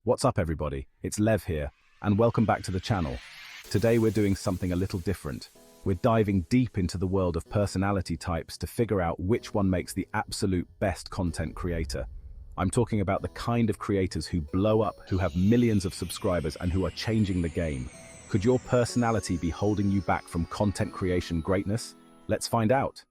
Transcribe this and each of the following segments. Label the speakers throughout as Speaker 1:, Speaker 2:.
Speaker 1: What's up everybody, it's Lev here, and welcome back to the channel. Today we're doing something a little different. We're diving deep into the world of personality types to figure out which one makes the absolute best content creator. I'm talking about the kind of creators who blow up, who have millions of subscribers, and who are changing the game. Could your personality be holding you back from content creation greatness? Let's find out.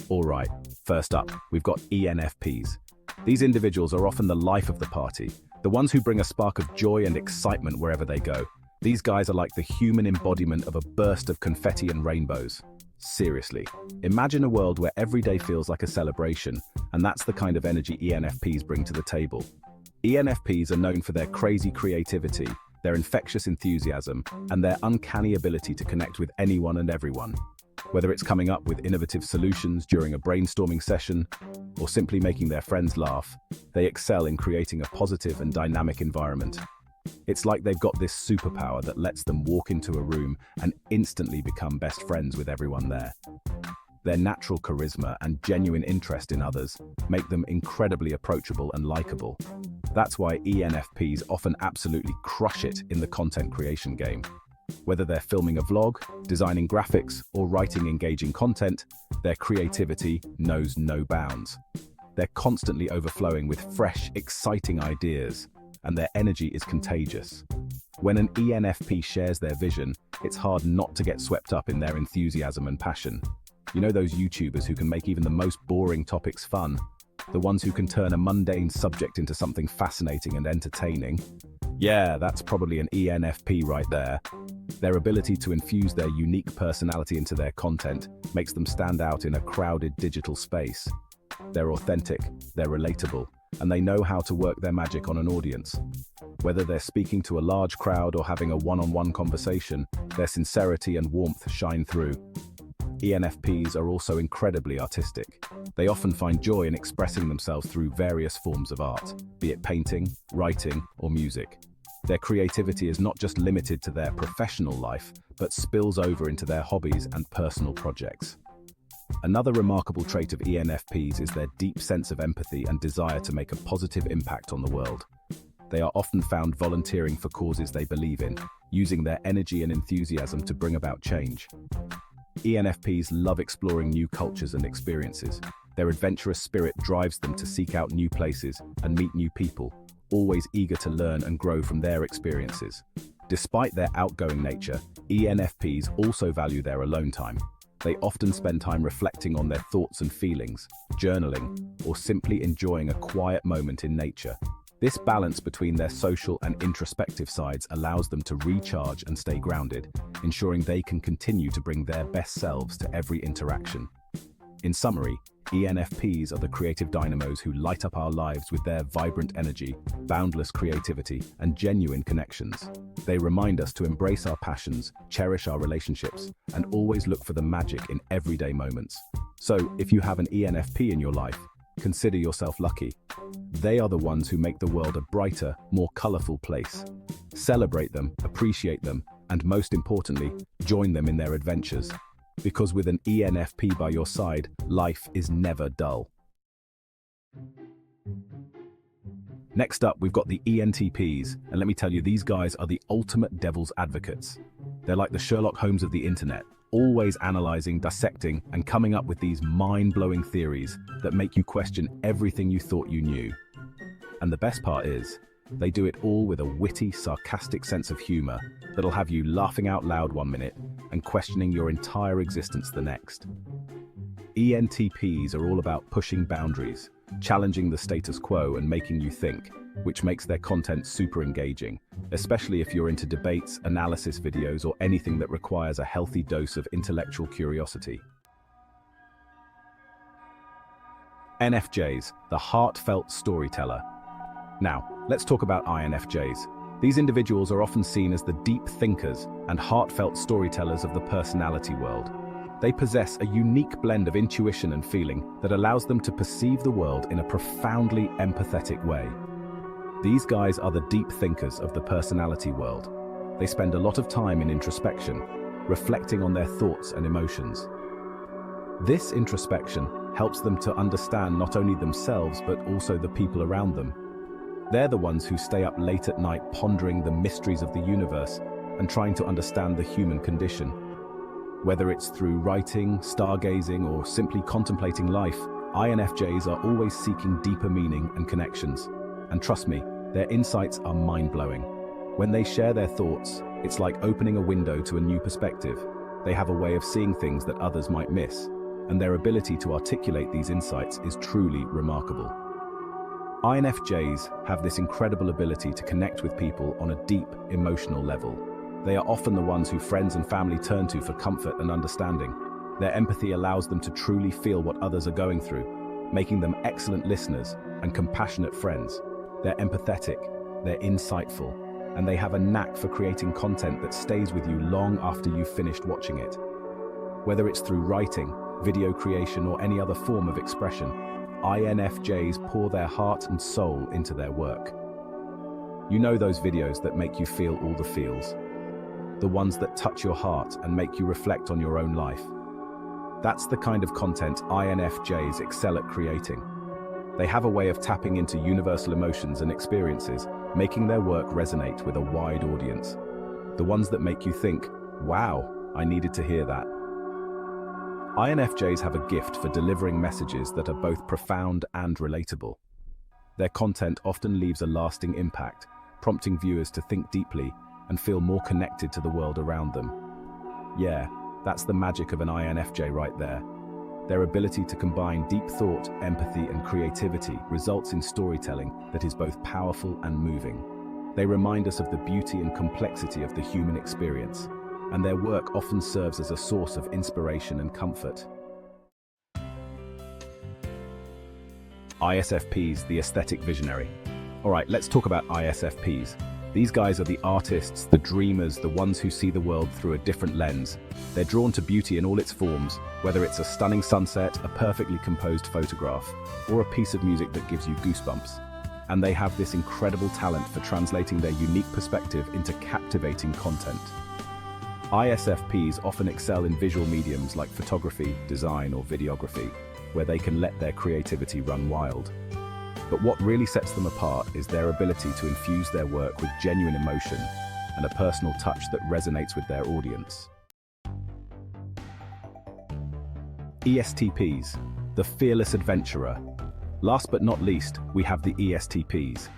Speaker 1: Alright, first up, we've got ENFPs. These individuals are often the life of the party, the ones who bring a spark of joy and excitement wherever they go. These guys are like the human embodiment of a burst of confetti and rainbows. Seriously, imagine a world where every day feels like a celebration, and that's the kind of energy ENFPs bring to the table. ENFPs are known for their crazy creativity, their infectious enthusiasm, and their uncanny ability to connect with anyone and everyone. Whether it's coming up with innovative solutions during a brainstorming session, or simply making their friends laugh, they excel in creating a positive and dynamic environment. It's like they've got this superpower that lets them walk into a room and instantly become best friends with everyone there. Their natural charisma and genuine interest in others make them incredibly approachable and likable. That's why ENFPs often absolutely crush it in the content creation game. Whether they're filming a vlog, designing graphics, or writing engaging content, their creativity knows no bounds. They're constantly overflowing with fresh, exciting ideas, and their energy is contagious. When an ENFP shares their vision, it's hard not to get swept up in their enthusiasm and passion. You know those YouTubers who can make even the most boring topics fun? The ones who can turn a mundane subject into something fascinating and entertaining? Yeah, that's probably an ENFP right there. Their ability to infuse their unique personality into their content makes them stand out in a crowded digital space. They're authentic, they're relatable, and they know how to work their magic on an audience. Whether they're speaking to a large crowd or having a one-on-one conversation, their sincerity and warmth shine through. ENFPs are also incredibly artistic. They often find joy in expressing themselves through various forms of art, be it painting, writing, or music. Their creativity is not just limited to their professional life, but spills over into their hobbies and personal projects. Another remarkable trait of ENFPs is their deep sense of empathy and desire to make a positive impact on the world. They are often found volunteering for causes they believe in, using their energy and enthusiasm to bring about change. ENFPs love exploring new cultures and experiences. Their adventurous spirit drives them to seek out new places and meet new people, always eager to learn and grow from their experiences. Despite their outgoing nature, ENFPs also value their alone time. They often spend time reflecting on their thoughts and feelings, journaling, or simply enjoying a quiet moment in nature. This balance between their social and introspective sides allows them to recharge and stay grounded, ensuring they can continue to bring their best selves to every interaction. In summary, ENFPs are the creative dynamos who light up our lives with their vibrant energy, boundless creativity, and genuine connections. They remind us to embrace our passions, cherish our relationships, and always look for the magic in everyday moments. So, if you have an ENFP in your life, consider yourself lucky. They are the ones who make the world a brighter, more colorful place. Celebrate them, appreciate them, and most importantly, join them in their adventures. Because with an ENFP by your side, life is never dull. Next up, we've got the ENTPs, and let me tell you, these guys are the ultimate devil's advocates. They're like the Sherlock Holmes of the internet, always analyzing, dissecting, and coming up with these mind-blowing theories that make you question everything you thought you knew. And the best part is, they do it all with a witty, sarcastic sense of humor that'll have you laughing out loud one minute and questioning your entire existence the next. ENTPs are all about pushing boundaries, challenging the status quo and making you think, which makes their content super engaging, especially if you're into debates, analysis videos, or anything that requires a healthy dose of intellectual curiosity. NFJs, the heartfelt storyteller. Now, let's talk about INFJs. These individuals are often seen as the deep thinkers and heartfelt storytellers of the personality world. They possess a unique blend of intuition and feeling that allows them to perceive the world in a profoundly empathetic way. These guys are the deep thinkers of the personality world. They spend a lot of time in introspection, reflecting on their thoughts and emotions. This introspection helps them to understand not only themselves but also the people around them. They're the ones who stay up late at night pondering the mysteries of the universe and trying to understand the human condition. Whether it's through writing, stargazing, or simply contemplating life, INFJs are always seeking deeper meaning and connections. And trust me, their insights are mind-blowing. When they share their thoughts, it's like opening a window to a new perspective. They have a way of seeing things that others might miss, and their ability to articulate these insights is truly remarkable. INFJs have this incredible ability to connect with people on a deep, emotional level. They are often the ones who friends and family turn to for comfort and understanding. Their empathy allows them to truly feel what others are going through, making them excellent listeners and compassionate friends. They're empathetic, they're insightful, and they have a knack for creating content that stays with you long after you've finished watching it. Whether it's through writing, video creation, or any other form of expression, INFJs pour their heart and soul into their work. You know those videos that make you feel all the feels? The ones that touch your heart and make you reflect on your own life. That's the kind of content INFJs excel at creating. They have a way of tapping into universal emotions and experiences, making their work resonate with a wide audience. The ones that make you think, wow, I needed to hear that. INFJs have a gift for delivering messages that are both profound and relatable. Their content often leaves a lasting impact, prompting viewers to think deeply and feel more connected to the world around them. Yeah, that's the magic of an INFJ right there. Their ability to combine deep thought, empathy, and creativity results in storytelling that is both powerful and moving. They remind us of the beauty and complexity of the human experience, and their work often serves as a source of inspiration and comfort. ISFPs, the aesthetic visionary. All right, let's talk about ISFPs. These guys are the artists, the dreamers, the ones who see the world through a different lens. They're drawn to beauty in all its forms, whether it's a stunning sunset, a perfectly composed photograph, or a piece of music that gives you goosebumps. And they have this incredible talent for translating their unique perspective into captivating content. ISFPs often excel in visual mediums like photography, design, or videography, where they can let their creativity run wild. But what really sets them apart is their ability to infuse their work with genuine emotion and a personal touch that resonates with their audience. ESTPs, the fearless adventurer. Last but not least, we have the ESTPs.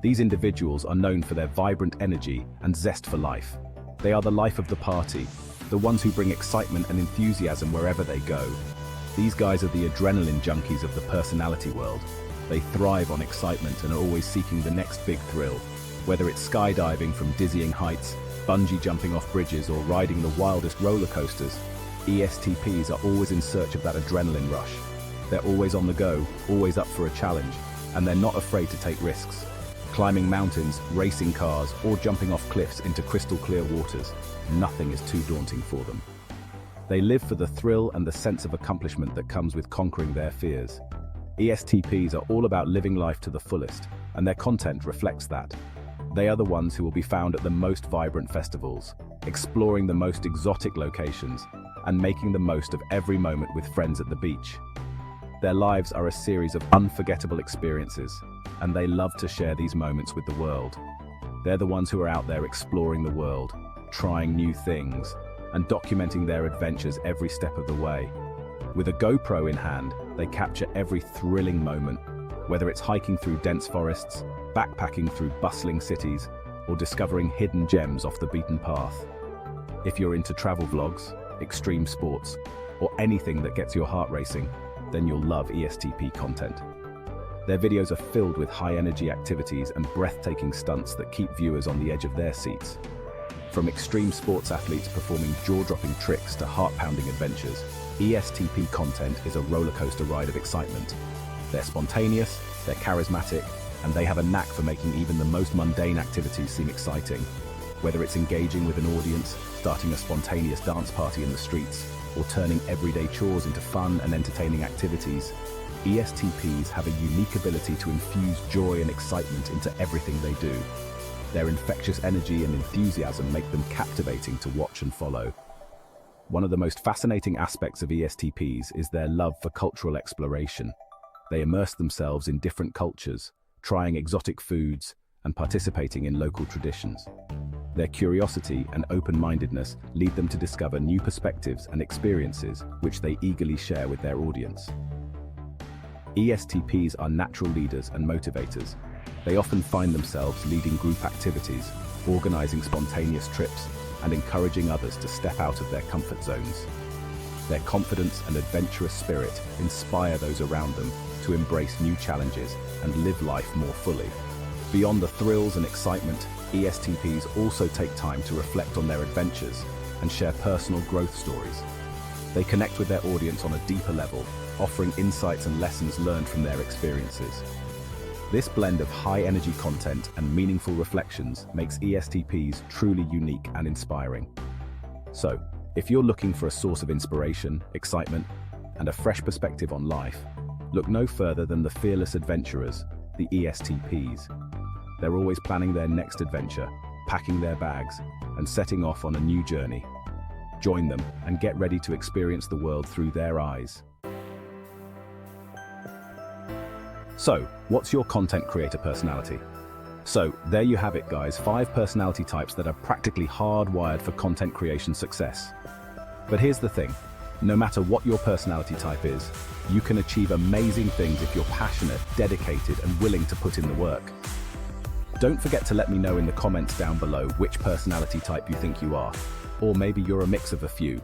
Speaker 1: These individuals are known for their vibrant energy and zest for life. They are the life of the party, the ones who bring excitement and enthusiasm wherever they go. These guys are the adrenaline junkies of the personality world. They thrive on excitement and are always seeking the next big thrill. Whether it's skydiving from dizzying heights, bungee jumping off bridges, or riding the wildest roller coasters, ESTPs are always in search of that adrenaline rush. They're always on the go, always up for a challenge, and they're not afraid to take risks. Climbing mountains, racing cars, or jumping off cliffs into crystal clear waters, nothing is too daunting for them. They live for the thrill and the sense of accomplishment that comes with conquering their fears. ESTPs are all about living life to the fullest, and their content reflects that. They are the ones who will be found at the most vibrant festivals, exploring the most exotic locations, and making the most of every moment with friends at the beach. Their lives are a series of unforgettable experiences, and they love to share these moments with the world. They're the ones who are out there exploring the world, trying new things, and documenting their adventures every step of the way. With a GoPro in hand, they capture every thrilling moment, whether it's hiking through dense forests, backpacking through bustling cities, or discovering hidden gems off the beaten path. If you're into travel vlogs, extreme sports, or anything that gets your heart racing, then you'll love ESTP content. Their videos are filled with high-energy activities and breathtaking stunts that keep viewers on the edge of their seats. From extreme sports athletes performing jaw-dropping tricks to heart-pounding adventures, ESTP content is a rollercoaster ride of excitement. They're spontaneous, they're charismatic, and they have a knack for making even the most mundane activities seem exciting. Whether it's engaging with an audience, starting a spontaneous dance party in the streets, or turning everyday chores into fun and entertaining activities, ESTPs have a unique ability to infuse joy and excitement into everything they do. Their infectious energy and enthusiasm make them captivating to watch and follow. One of the most fascinating aspects of ESTPs is their love for cultural exploration. They immerse themselves in different cultures, trying exotic foods and participating in local traditions. Their curiosity and open-mindedness lead them to discover new perspectives and experiences, which they eagerly share with their audience. ESTPs are natural leaders and motivators. They often find themselves leading group activities, organizing spontaneous trips, and encouraging others to step out of their comfort zones. Their confidence and adventurous spirit inspire those around them to embrace new challenges and live life more fully. Beyond the thrills and excitement, ESTPs also take time to reflect on their adventures and share personal growth stories. They connect with their audience on a deeper level, offering insights and lessons learned from their experiences. This blend of high-energy content and meaningful reflections makes ESTPs truly unique and inspiring. So, if you're looking for a source of inspiration, excitement, and a fresh perspective on life, look no further than the fearless adventurers, the ESTPs. They're always planning their next adventure, packing their bags, and setting off on a new journey. Join them and get ready to experience the world through their eyes. So, what's your content creator personality? So, there you have it, guys, 5 personality types that are practically hardwired for content creation success. But here's the thing, no matter what your personality type is, you can achieve amazing things if you're passionate, dedicated, and willing to put in the work. Don't forget to let me know in the comments down below which personality type you think you are, or maybe you're a mix of a few.